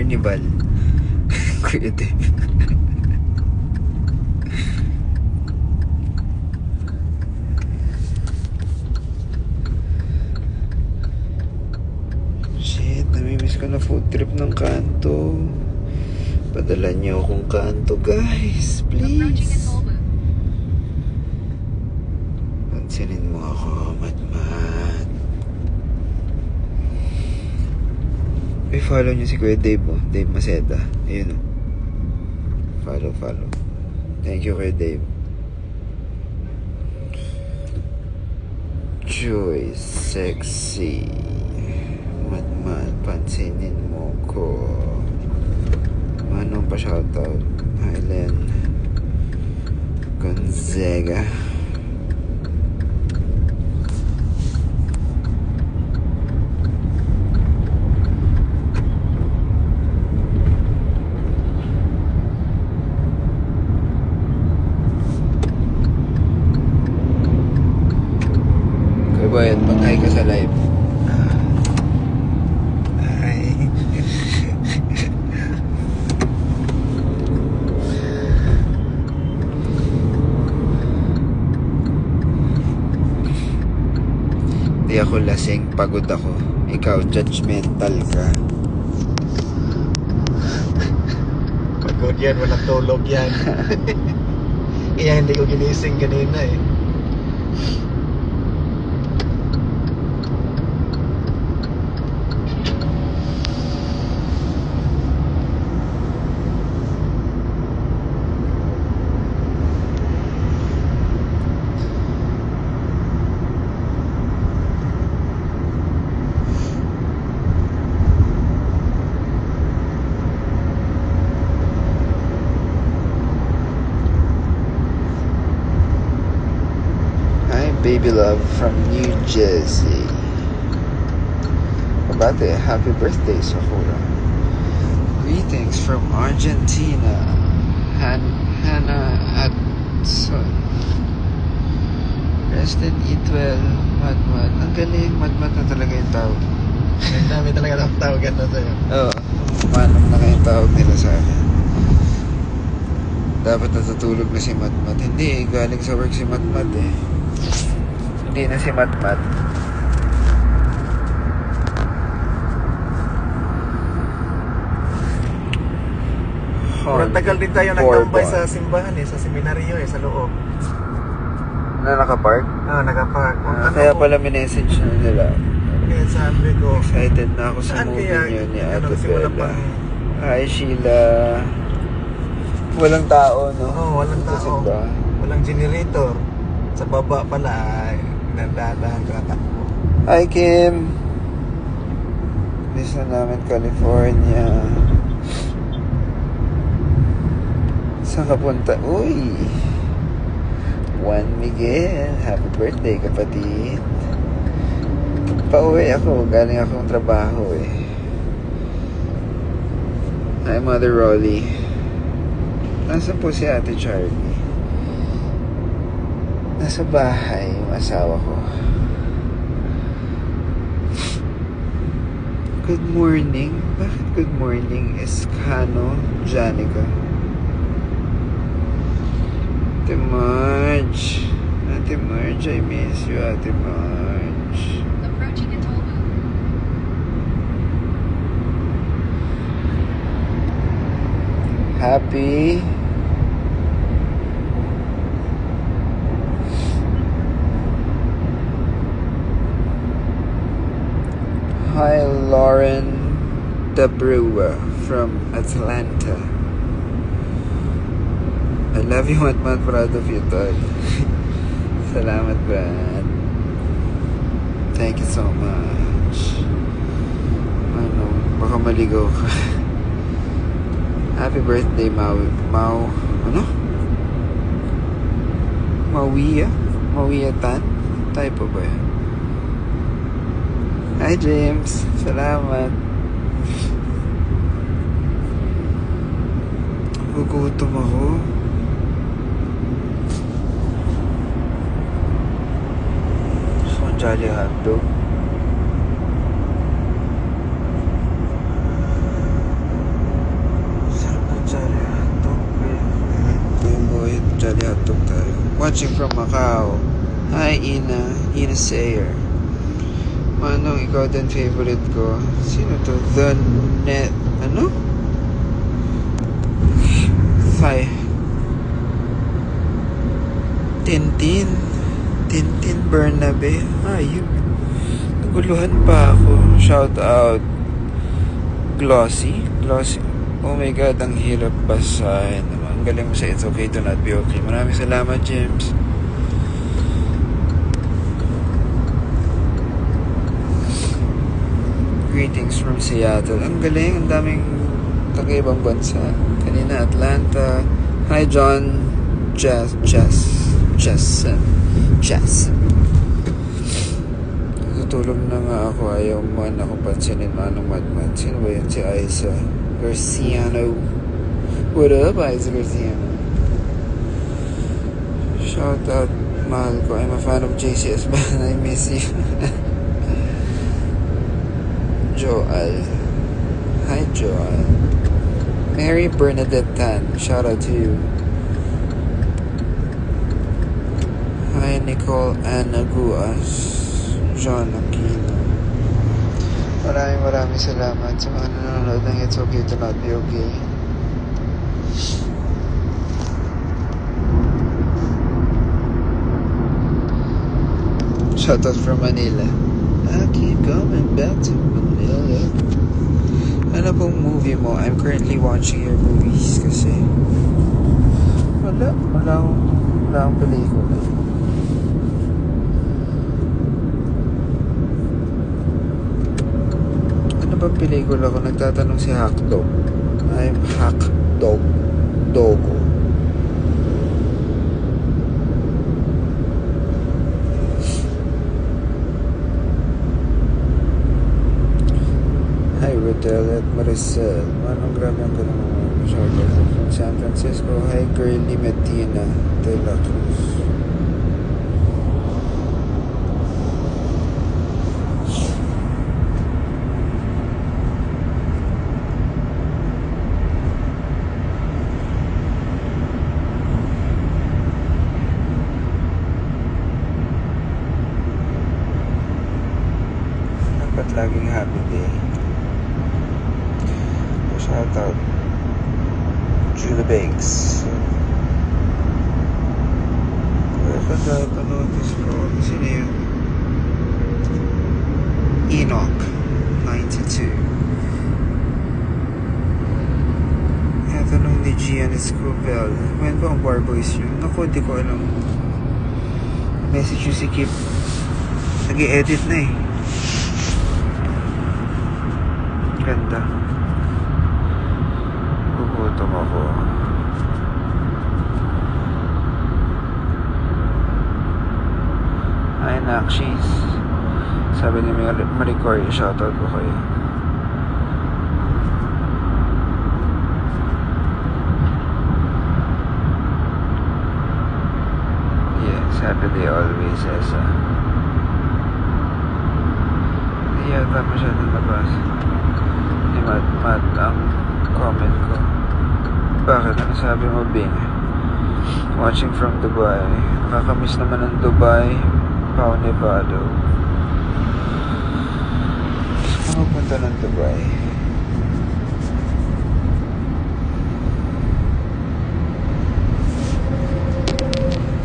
carnival. Kuya Dave. Shit, namimiss ko na food trip ng Kanto. Padala niyo akong Kanto, guys. Please. Pansinin mo ako, Matmat. Follow niyo si Kuya Dave, oh. Dave Maceda. Ayun, oh. Follow. Thank you, Kuya Dave. Joy, sexy. Matmat, pansinin mo ko. Manong pa shoutout. Helen Gonzaga. Bayad, mag-hi ka sa live. Hi. Di ako lasing, pagod ako. Ikaw, judgmental ka. Pagod yan, walang tulog yan. Kaya hindi ko ginising kanina eh. Baby love from New Jersey. Kabate, happy birthday, Sakura. Greetings from Argentina. Hannah Adson. Rest and eat well, Matmat. Ang galing, Matmat na talaga yung tawag. Ang dami talaga ng tawagan na sa'yo. Oo, manong na kayong tawag nila sa akin. Dapat natutulog na si Matmat. Hindi, galing sa work si Matmat eh. Hindi na si Matmat. Murang tagal din tayo nagtambay sa simbahan eh, sa seminaryo eh, sa loob. Na nakapark? Oo, nakapark. Kaya pala minessage na nila. Kaya sabi ko, excited na ako sa saan movie kaya niyo ni Ate nagsimula Bella. pang... Hi Sheila. Walang tao, no? Oo, walang Ito tao. simba. Walang generator. Sa baba pala ay nandadahan ka takbo. Hi Kim. Miss na namin California. Saan ka punta? Uy! Juan Miguel. Happy birthday, kapatid. Pauwi ako. Galing akong trabaho eh. Hi Mother Rolly. Nasaan po si Ate Charlie? Nasa bahay yung asawa ko. Good morning. Bakit good morning? Escano Janica. Ate Marge. Ate Marge, I miss you, Ate Marge. Approaching a toll booth. Happy Hi Lauren Debrua from Atlanta. I love you, Matmat. Proud of you, Todd. Salamat, Brad. Thank you so much. Ano, baka maligaw ka. Happy birthday, Mau. Ano? Mawia Tan? Tayo pa ba yan? Hi James, salamat. Gugutom ako. Gusto kong Jolly Hotdog. Katok tayo. Watching from Macau. Hi, Ina Sayer. Manong, ikaw din favorite ko. Sino to? The Net... Ano? Tintin Bernabe. Ayun. Naguluhan pa ako. Shout out. Glossy. Oh my god, ang hirap basahin naman. Ang galing mo sa It's Okay to Not Be Okay. Maraming salamat, James. Greetings from Seattle. Ang galing, ang daming taga-ibang bansa. Kanina Atlanta. Hi John. Jess. Tutulog na nga ako. Ayaw man akong pansinin manong madmad. Sino ba yan? Si Isa Garciano. What up, Isa Garciano? Shout out, mahal ko. I'm a fan of JCS Band. I miss you. Joel. Hi, Joel. Mary Bernadette Tan. Shout out to you. Hi, Nicole Anaguas. John Aquino. Maraming salamat sa mga nanonood ng It's Okay to Not Be Okay. Shout out from Manila. I keep coming back to Manila. Ano pong movie mo? I'm currently watching your movies kasi wala akong pelikula. Ano ba pelikula ko? Nagtatanong si Hackdog. I'm Hackdog. Dogo. Hi, Rodel at Maricel. Manong grabe ang ganun mga shoutout from San Francisco. Hi, Girly Medina de la Cruz. Dapat laging happy day. Shout out Julie Bakes. Notice ko sino yun? Enoch 92. Tanong ni Gian Escobar. When ba ang Bar Boys yun? Naku, di ko alam. Message yung si Kip. Nag-i-edit na eh. Ganda. Gugutom ako. Hi, Nakshis. Sabi ni Maricoy, shoutout ko kayo. Yes, happy day always, Esa. Hindi yata masyadong nabasa. Hindi mat ang comment ko. Bakit? Ano sabi mo, Bing? Watching from Dubai. Nakakamiss naman ng Dubai. Pao Nevado. Gusto ko punta ng Dubai.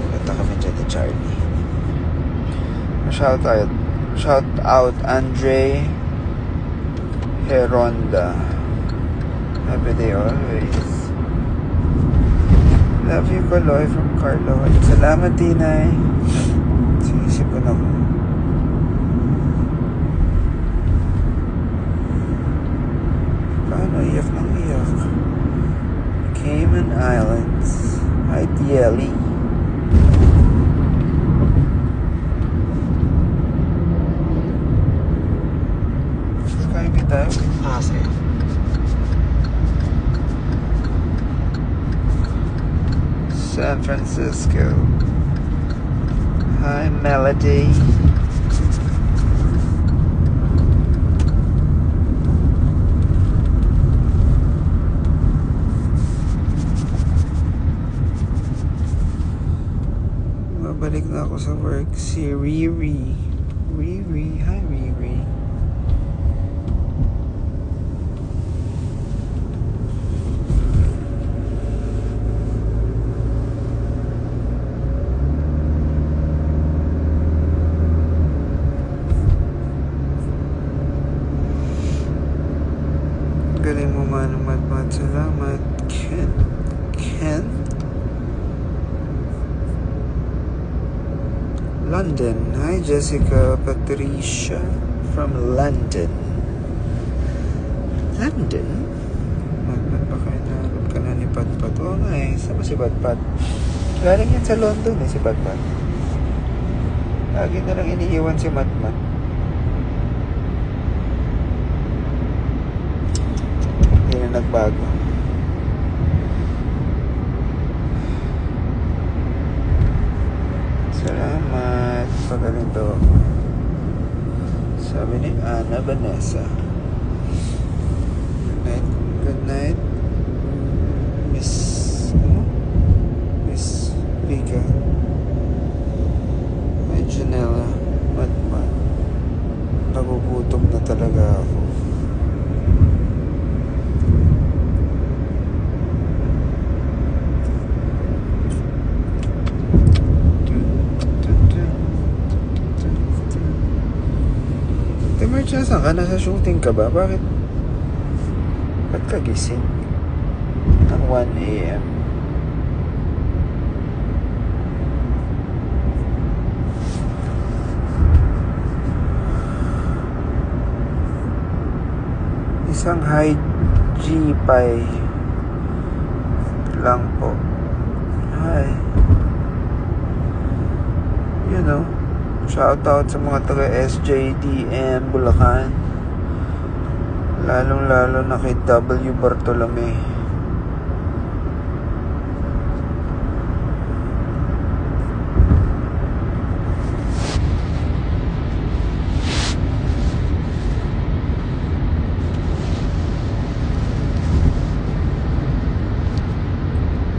Punta kami dyan ni Charlie. Shout out Andre Heronda. Happy day always. Love you, Kaloy from Carlo. Salamat, Tinay. Sinisip ko na ko. Paano iyak ng iyak? Cayman Islands. Ideally. Kaya kita. Sige. San Francisco. Hi, Melody. ako sa work. Si Riri. Riri. Hi, Riri. Galing mo man, Mat. Salamat. Ken? London. Hi, Jessica Patricia from London. London? Mat, baka hinahanap ka na ni Patpat. Oo nga eh. Saan ba si Patpat? Galing yan sa London eh, si Patpat. Lagi na lang iniiwan si Matmat. Hindi na nagbago. Salamat. Pagaling daw ako. Sabi ni Ana Vanessa. Good night. Good night. Miss Vika. Hi, Janela. Matmat. Nagugutom na talaga ako. Marcia, saan ka? Nasa shooting ka ba? Bakit? Ba't ka gising? Ang 1 a.m. Isang high G-Pie lang po. Hi. You know. Shoutout sa mga taga SJDM Bulacan, lalong-lalo na kay W. Bartolome.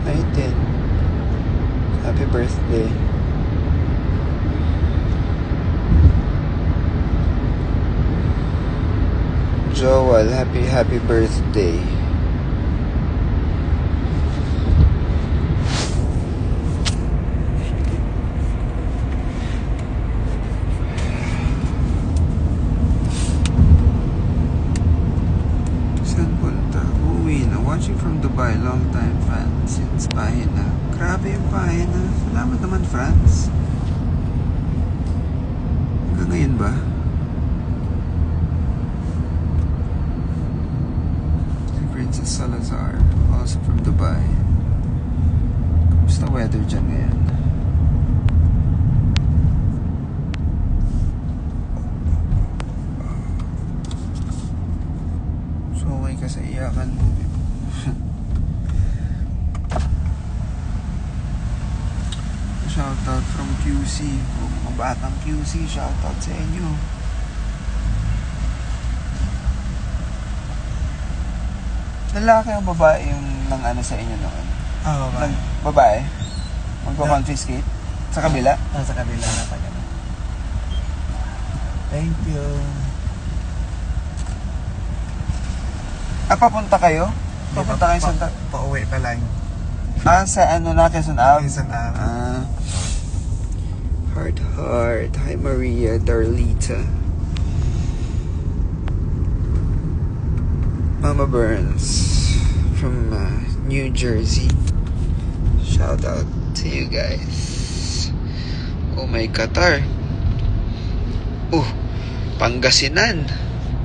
Hi, Tin. Happy birthday. Joel, happy birthday. Saan punta? Uwi na. Watching from Dubai. Long time fan. Since Pahina. Grabe yung Pahina. Salamat naman, France. Hanggang ngayon ba? Princess Salazar, also from Dubai. Kamusta weather dyan ngayon? So, okay ka sa iyakan mo. Shoutout from QC. Mga batang QC, shoutout sa inyo. Lalaki o babae yung nang ano sa inyo noon? Babae. Babae? Magpa-confiscate? Sa kabila? Sa kabila na pa gano'n. Thank you. Papunta kayo? Papunta kayo sa... Pauwi pa lang. Sa ano na, Quezon Ave? Quezon Ave. Heart. Hi, Maria Darlita. Mama Burns from New Jersey. Shout out to you guys. Oh my Qatar. Pangasinan.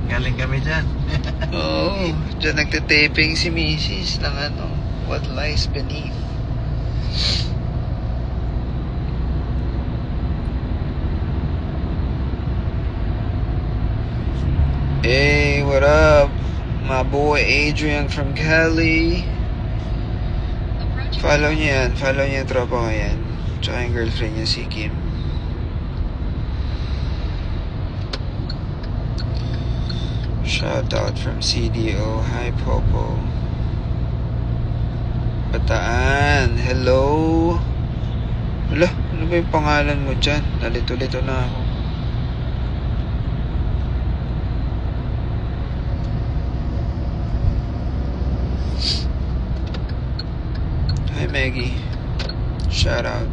Galing kami dyan. Oo, dyan nagtitaping si Mrs. ng ano, What Lies Beneath. Hey, what up? My boy Adrian from Cali. Follow niya yung tropa ko yan. Tsaka yung girlfriend niya si Kim. Shout out from CDO. Hi, Popo. Bataan. Hello. Ano ba ba yung pangalan mo dyan? Nalito-lito na ako. Hi Maggie. Shout out.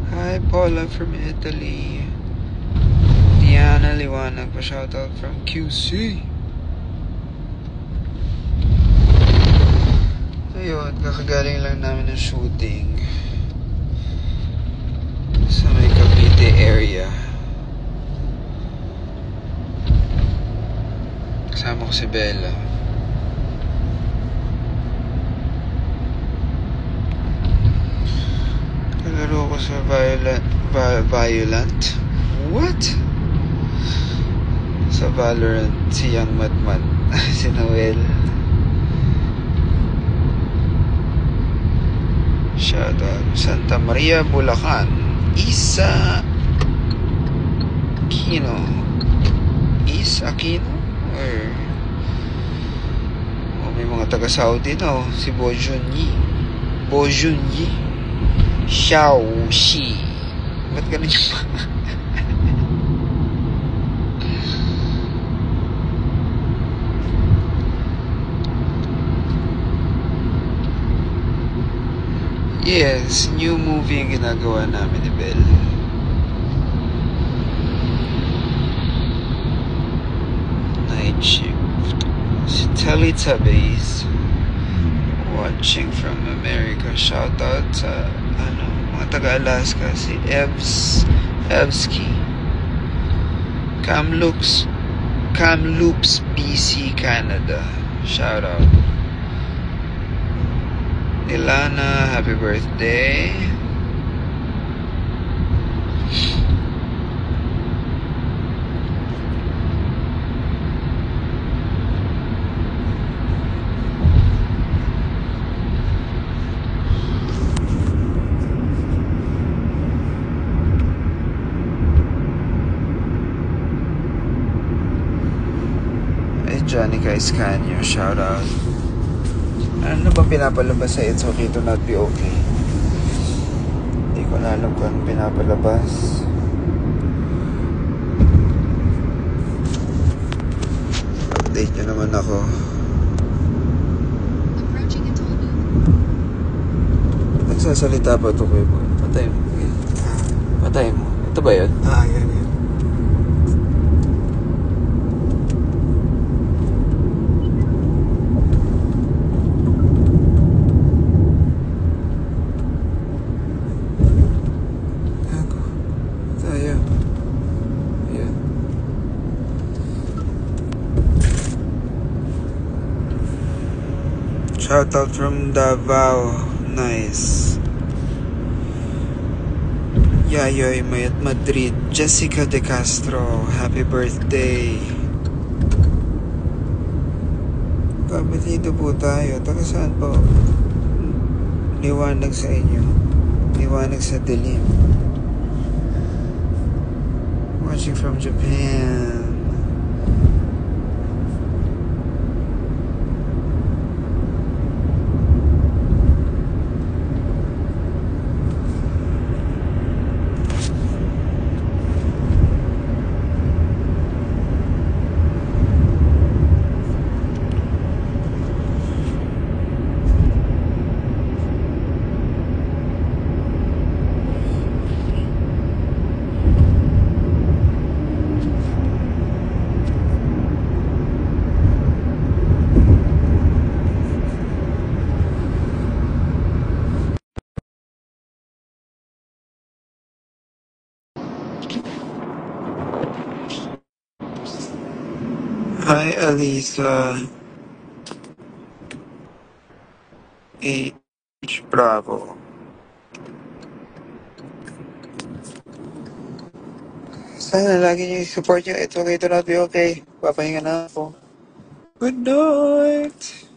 Hi Paula from Italy. Diana Liwanag pa shoutout from QC. Ayun, kakagaling lang namin ng shooting sa may Cavite area. Kasama ko si Bella. Nalaro ko sa Violent? What? Sa Valorant, si Young Matmat, si Noel. Shoutout. Santa Maria, Bulacan. Isa Aquino. Is Aquino? Or may mga taga-Saudi na si Bo Junyi. Xiao Shi. Ba't ganun yung Yes, new movie yung ginagawa namin ni Bel. Night shift. Si Teletubbies. Watching from America. Shoutout sa mga taga-Alaska. Si Evski. Kamloops BC, Canada. Shoutout. Ilana, happy birthday. Johnny Caiscanio, shout out. Ano bang pinapalabas sa It's Okay to Not Be Okay? Hindi ko na alam kung ano pinapalabas. Update nyo naman ako. Nagsasalita pa ito kayo. Patay mo. Patay mo. Ito ba yun? Yan. Shout out from Davao. Nice. Yayoy Mayat Madrid. Jessica De Castro. Happy birthday. Kabalido po tayo. Taga saan po? Liwanag sa inyo. Liwanag sa dilim. Watching from Japan. Hi, Alisa. H. Bravo. Sana lagi niyo support niyo. It's okay to not be okay. Papahinga na ako. Good night!